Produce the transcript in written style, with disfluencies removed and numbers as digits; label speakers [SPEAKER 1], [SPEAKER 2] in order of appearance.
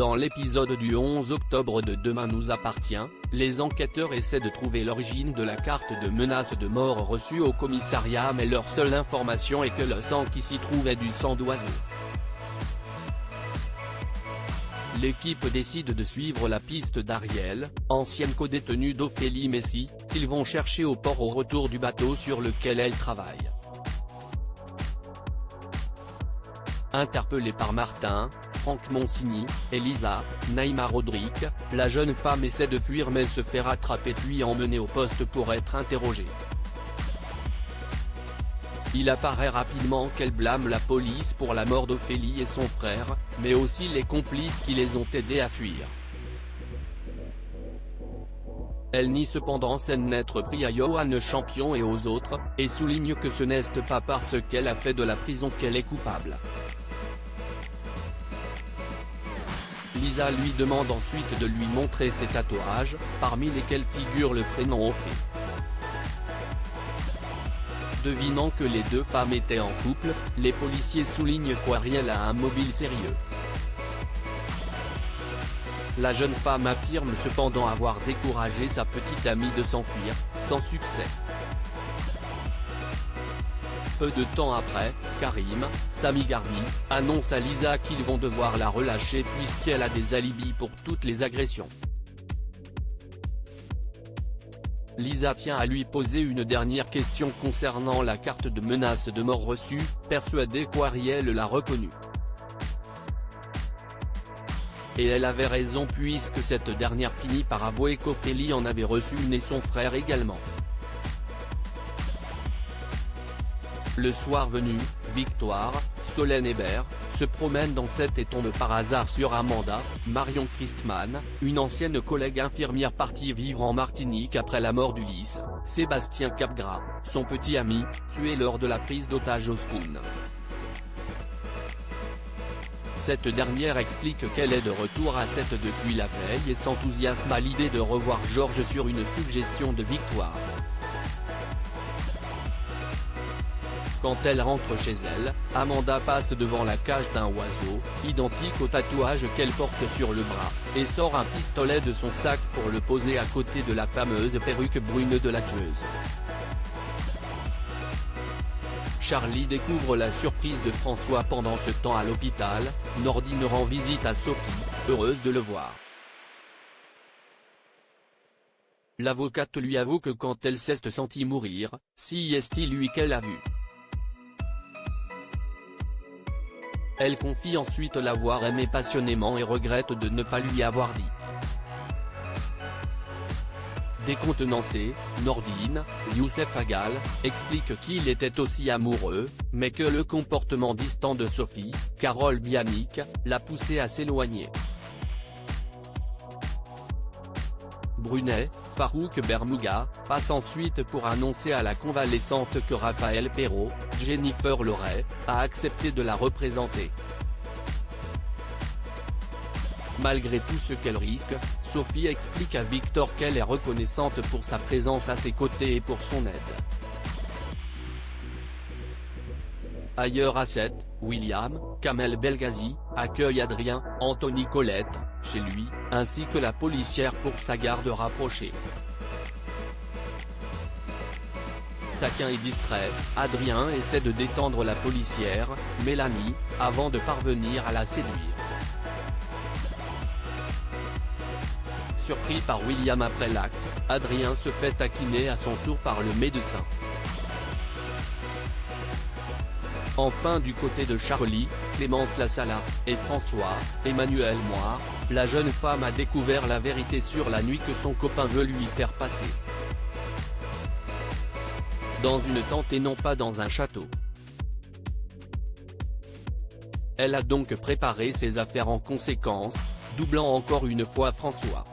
[SPEAKER 1] Dans l'épisode du 11 octobre de Demain nous appartient, les enquêteurs essaient de trouver l'origine de la carte de menace de mort reçue au commissariat, mais leur seule information est que le sang qui s'y trouve est du sang d'oiseau. L'équipe décide de suivre la piste d'Ariel, ancienne codétenue d'Ophélie Messi, qu'ils vont chercher au port au retour du bateau sur lequel elle travaille. Interpellée par Martin, Franck Monsigny, Elisa, Naïma Rodrigue, la jeune femme essaie de fuir mais se fait rattraper puis emmenée au poste pour être interrogée. Il apparaît rapidement qu'elle blâme la police pour la mort d'Ophélie et son frère, mais aussi les complices qui les ont aidés à fuir. Elle nie cependant s'être pris à Johan Champion et aux autres, et souligne que ce n'est pas parce qu'elle a fait de la prison qu'elle est coupable. Lisa lui demande ensuite de lui montrer ses tatouages, parmi lesquels figure le prénom Ophé. Devinant que les deux femmes étaient en couple, les policiers soulignent qu'Ariel a un mobile sérieux. La jeune femme affirme cependant avoir découragé sa petite amie de s'enfuir, sans succès. Peu de temps après, Karim, Sami Garbi, annonce à Lisa qu'ils vont devoir la relâcher puisqu'elle a des alibis pour toutes les agressions. Lisa tient à lui poser une dernière question concernant la carte de menace de mort reçue, persuadée qu'Ariel l'a reconnue. Et elle avait raison puisque cette dernière finit par avouer qu'Ophélie en avait reçu une et son frère également. Le soir venu, Victoire, Solène Hébert, se promène dans cette et tombe par hasard sur Amanda, Marion Christman, une ancienne collègue infirmière partie vivre en Martinique après la mort d'Ulysse, Sébastien Capgras, son petit ami, tué lors de la prise d'otage au Spoon. Cette dernière explique qu'elle est de retour à 7 depuis la veille et s'enthousiasme à l'idée de revoir Georges sur une suggestion de Victoire. Quand elle rentre chez elle, Amanda passe devant la cage d'un oiseau, identique au tatouage qu'elle porte sur le bras, et sort un pistolet de son sac pour le poser à côté de la fameuse perruque brune de la tueuse. Charlie découvre la surprise de François pendant ce temps à l'hôpital. Nordine rend visite à Sophie, heureuse de le voir. L'avocate lui avoue que quand elle s'est sentie mourir, c'est lui qu'elle a vu. Elle confie ensuite l'avoir aimé passionnément et regrette de ne pas lui avoir dit. Décontenancé, Nordine, Youssef Agal, explique qu'il était aussi amoureux, mais que le comportement distant de Sophie, Carole Bianic, l'a poussé à s'éloigner. Brunet, Farouk Bermouga, passe ensuite pour annoncer à la convalescente que Raphaël Perrault, Jennifer Loret, a accepté de la représenter. Malgré tout ce qu'elle risque, Sophie explique à Victor qu'elle est reconnaissante pour sa présence à ses côtés et pour son aide. Ailleurs à 7, William, Kamel Belghazi, accueille Adrien, Anthony Colette, chez lui, ainsi que la policière pour sa garde rapprochée. Taquin et distrait, Adrien essaie de détendre la policière, Mélanie, avant de parvenir à la séduire. Surpris par William après l'acte, Adrien se fait taquiner à son tour par le médecin. Enfin du côté de Charlie, Clémence Lassala, et François, Emmanuel Moire, la jeune femme a découvert la vérité sur la nuit que son copain veut lui faire passer. Dans une tente et non pas dans un château. Elle a donc préparé ses affaires en conséquence, doublant encore une fois François.